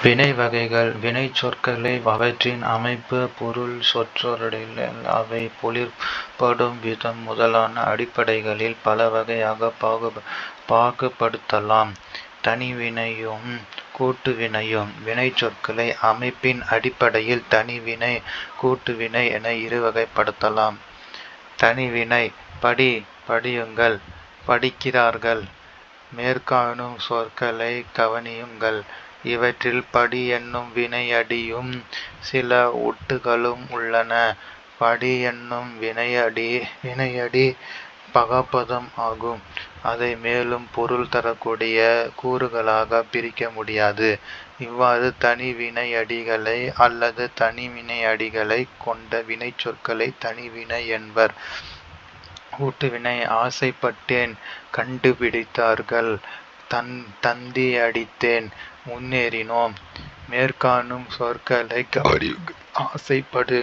வினை வகைகள் வினைச்சொற்களை அவற்றின் அமைப்பு, பொருள், சொற்றொடர்கள், அவை பொழிற்படும் விதம் முதலான அடிப்படைகளில் பல வகையாக பாகுபடுத்தலாம். தனிவினையும் கூட்டுவினையும் வினைச்சொற்களை அமைப்பின் அடிப்படையில் தனிவினை, கூட்டுவினை என இருவகைப்படுத்தலாம். தனிவினை படியுங்கள், படிக்கிறார்கள். மேற்காணும் சொற்களை கவனியுங்கள். இவற்றில் படி என்னும் வினையடியும் சில ஒட்டுகளும் உள்ளன. படி என்னும் வினையடி பகப்பதம் ஆகும். அதை மேலும் பொருள் தரக்கூடிய கூறுகளாக பிரிக்க முடியாது. இவ்வாறு தனி வினையடிகளை அல்லது தனிவினையடிகளை கொண்ட வினைச்சொற்களை தனிவினை என்பர். கூட்டுவினை ஆசைப்பட்டேன், கண்டுபிடித்தார்கள். தந்தி அடித்தேன், முன்னேறினோம். மேற்காணும் சொற்களை கவனியுங்கள். ஆசைப்படு,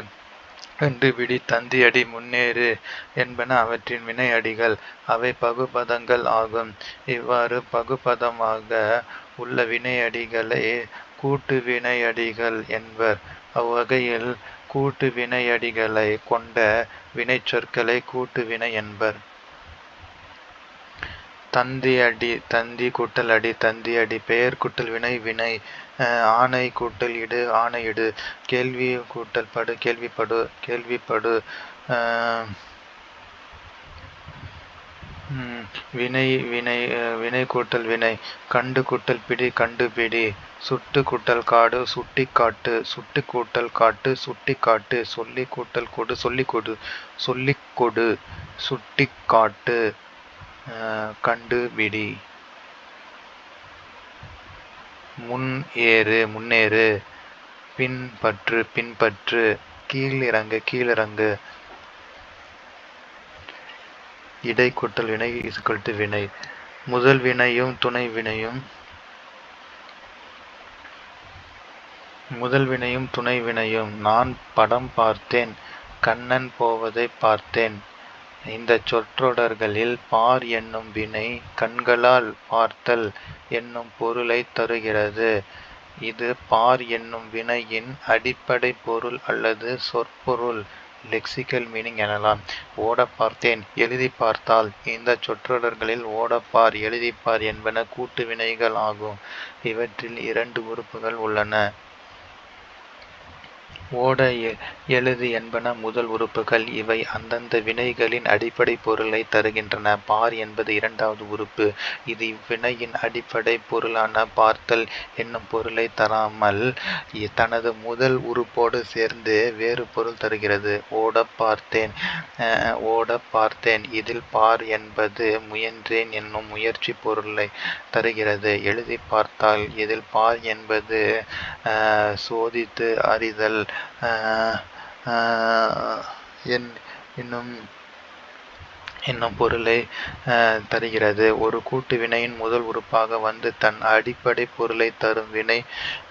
கண்டுபிடி, தந்தியடி, முன்னேறு என்பன அவற்றின் வினையடிகள். அவை பகுபதங்கள் ஆகும். இவ்வாறு பகுபதமாக உள்ள வினையடிகளை கூட்டு வினையடிகள் என்பர். அவ்வகையில் கூட்டு வினையடிகளை கொண்ட வினைச்சொற்களை கூட்டுவினை என்பர். தந்தி அடி, தந்தி கூட்டல் அடி, தந்தி அடி. பெயர் கூட்டல் வினை, வினை. ஆணை கூட்டல் இடு, ஆணையிடு. கேள்வி கூட்டல் படு, கேள்விப்படு, கேள்விப்படு. வினை கூட்டல் வினை. கண்டு கூட்டல் பிடி, கண்டுபிடி. சுட்டு கூட்டல் காடு, சுட்டி காட்டு. சுட்டி கூட்டல் காட்டு, சுட்டி காட்டு. சொல்லி கூட்டல் கொடு, சொல்லிக்கொடு, சொல்லிக்கொடு. சுட்டி காட்டு, கண்டுபிடி. முன் ஏறு, முன்னேறு. பின்பற்று, பின்பற்று. கீழிறங்கு, கீழிறங்கு. இடை கூட்டல் வினை வினை. முதல் வினையும் துணை வினையும். முதல் வினையும் துணை வினையும். நான் படம் பார்த்தேன், கண்ணன் போவதை பார்த்தேன். இந்த சொற்றொடர்களில் பார் என்னும் வினை கண்களால் பார்த்தல் என்னும் பொருளை தருகிறது. இது பார் என்னும் வினையின் அடிப்படை பொருள் அல்லது சொற்பொருள், லெக்சிக்கல் மீனிங் எனலாம். ஓடப் பார்த்தேன், எழுதி பார்த்தால். இந்த சொற்றொடர்களில் ஓடப்பார், எழுதிப்பார் என்பன கூட்டு வினைகள் ஆகும். இவற்றில் 2 உறுப்புகள் உள்ளன. ஓட, எழுது என்பன முதல் உறுப்புகள். இவை அந்தந்த வினைகளின் அடிப்படை பொருளை தருகின்றன. பார் என்பது 2வது உறுப்பு. இது இவ்வினையின் அடிப்படை பொருளான பார்த்தல் என்னும் பொருளை தராமல் தனது முதல் உறுப்போடு சேர்ந்து வேறு பொருள் தருகிறது. ஓட பார்த்தேன், ஓட பார்த்தேன். இதில் பார் என்பது முயன்றேன் என்னும் முயற்சி பொருளை தருகிறது. எழுதி பார்த்தால். இதில் பார் என்பது சோதித்து அறிதல் என்னும் பொருளை தருகிறது. ஒரு கூட்டு வினையின் முதல் உறுப்பாக வந்து தன் அடிப்படை பொருளை தரும் வினை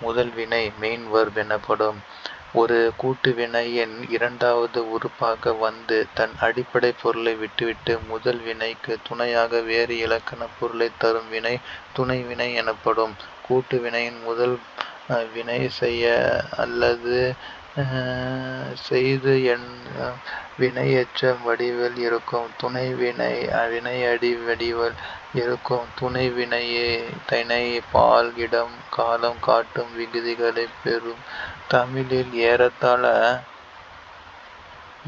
முதல் வினை, மெயின் வெர்ப் எனப்படும். ஒரு கூட்டு வினையின் 2வது உறுப்பாக வந்து தன் அடிப்படை பொருளை விட்டுவிட்டு முதல் வினைக்கு துணையாக வேறு இலக்கண பொருளை தரும் வினை துணை வினை எனப்படும். கூட்டு வினையின் முதல் வினை செய்ய அல்லது செய்து வினை எச்ச வடிவில் இருக்கும். துணை வினை வினையடி வடிவில் இருக்கும். துணை வினை பால், இடம், காலம் காட்டும் விகுதிகளை பெறும். தமிழில் ஏறத்தாழ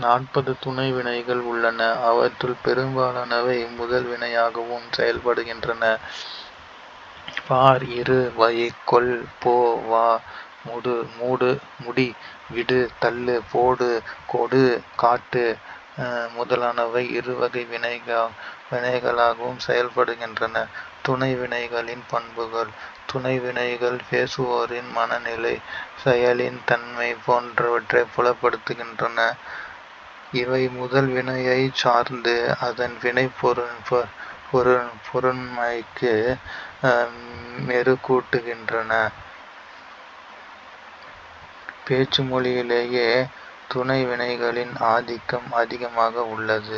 40 துணை வினைகள் உள்ளன. அவற்றுள் பெரும்பாலானவை முதல் வினையாகவும் செயல்படுகின்றன. பார், இரு, வை, கொள், போ, வா, மூடு, முடி, விடு, தள்ளு, போடு, கொடு, காட்டு முதலானவை இருவகை வினைகளாகவும் செயல்படுகின்றன. துணை வினைகளின் பண்புகள். துணை வினைகள் பேசுவோரின் மனநிலை, செயலின் தன்மை போன்றவற்றை புலப்படுத்துகின்றன. இவை முதல் வினையை சார்ந்து அதன் வினை பொருண்மைக்கு மெருகூட்டுகின்றன. பேச்சு மொழியிலேயே துணை வினைகளின் ஆதிக்கம் அதிகமாக உள்ளது.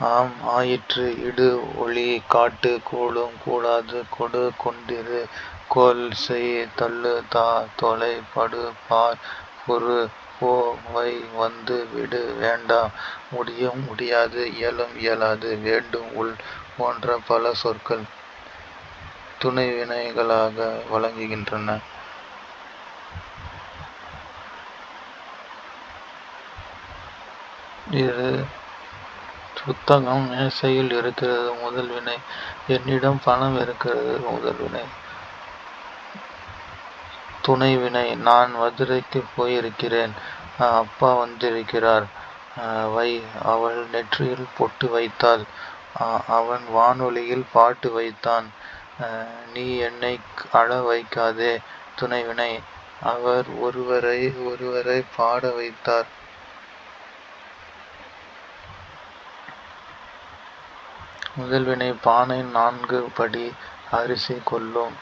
ஆம் ஆயிற்று இடு ஒளி காட்டு கூழும் கூடாது கொடு கொண்டிரு கோல் செய் தள்ளு தா தொலை படு பார் பொறு போ வை வந்து விடு வேண்டா முடியும் முடியாது இயலும் இயலாது வேண்டும் உள் போன்ற பல சொற்கள் துணை வினைகளாக வழங்குகின்றன. இது புத்தகம் மேசையில் இருக்கிறது முதல் வினை. என்னிடம் பணம் இருக்கிறது முதல் வினை. துணை வினை நான் மதுரைக்கு போயிருக்கிறேன். அப்பா வந்திருக்கிறார். வை அவள் நெற்றியில் பொட்டு வைத்தாள். அவன் வானொலியில் பாட்டு வைத்தான். நீ என்னை அழ வைக்காதே. துணைவினை அவர் ஒருவரை பாட வைத்தார். முதல்வினை பானை 4 படி அரிசி கொள்ளும்.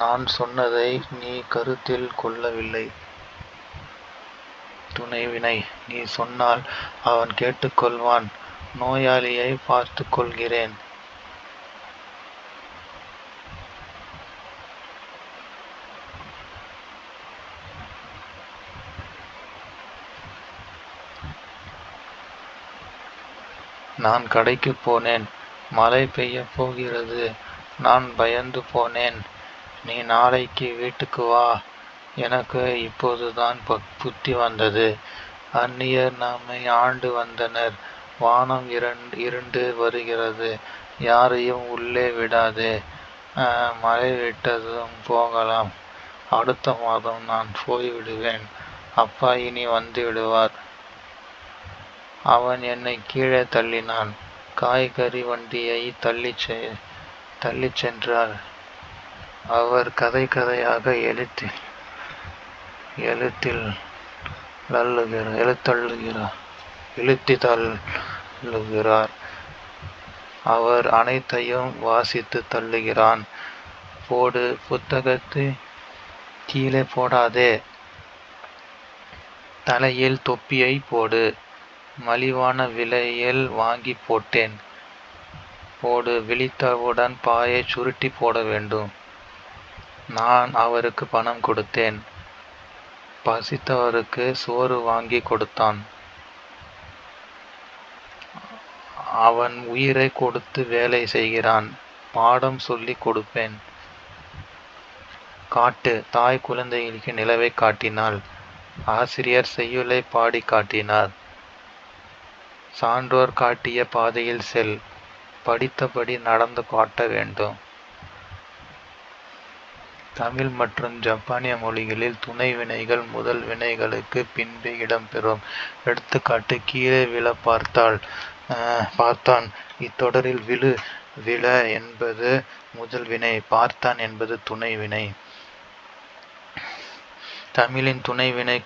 நான் சொன்னதை நீ கருத்தில் கொள்ளவில்லை. துணைவினை நீ சொன்னால் அவன் கேட்டுக்கொள்வான். நோயாளியை பார்த்து கொள்கிறேன். நான் கடைக்கு போனேன். மழை பெய்யப் போகிறது. நான் பயந்து போனேன். நீ நாளைக்கு வீட்டுக்கு வா. எனக்கு இப்போதுதான் புத்தி வந்தது. அந்நியர் நம்மை ஆண்டு வந்தனர். வானம் இருண்டு வருகிறது. யாரையும் உள்ளே விடாதே. மழை விட்டதும் போகலாம். அடுத்த மாதம் நான் போய்விடுவேன். அப்பா இனி வந்து விடுவார். அவன் என்னை கீழே தள்ளினான். காய்கறி வண்டியை தள்ளிச் சென்றார். அவர் கதை கதையாக தள்ளுகிறார். அவர் அனைத்தையும் வாசித்து தள்ளுகிறான். போடு, புத்தகத்தை கீழே போடாதே. தலையில் தொப்பியை போடு. மலிவான விலையில் வாங்கி போட்டேன். போடு, விழித்தவுடன் பாயை சுருட்டி போட வேண்டும். நான் அவருக்கு பணம் கொடுத்தேன். பசித்தவருக்கு சோறு வாங்கி கொடுத்தான். அவன் உயிரை கொடுத்து வேலை செய்கிறான். பாடம் சொல்லி கொடுப்பேன். காட்டு, தாய் குழந்தைகளுக்கு நிலவை காட்டினாள். ஆசிரியர் செய்யுளை பாடி காட்டினார். சான்றோர் காட்டிய பாதையில் செல். படித்தபடி நடந்து காட்ட வேண்டும். தமிழ் மற்றும் ஜப்பானிய மொழிகளில் துணை வினைகள் முதல் வினைகளுக்கு பின்பே இடம்பெறும். எடுத்துக்காட்டு: கீழே விழ பார்த்தான். இத்தொடரில் விழ என்பது முதல் வினை, பார்த்தான் என்பது துணை வினை. தமிழின் துணை வினை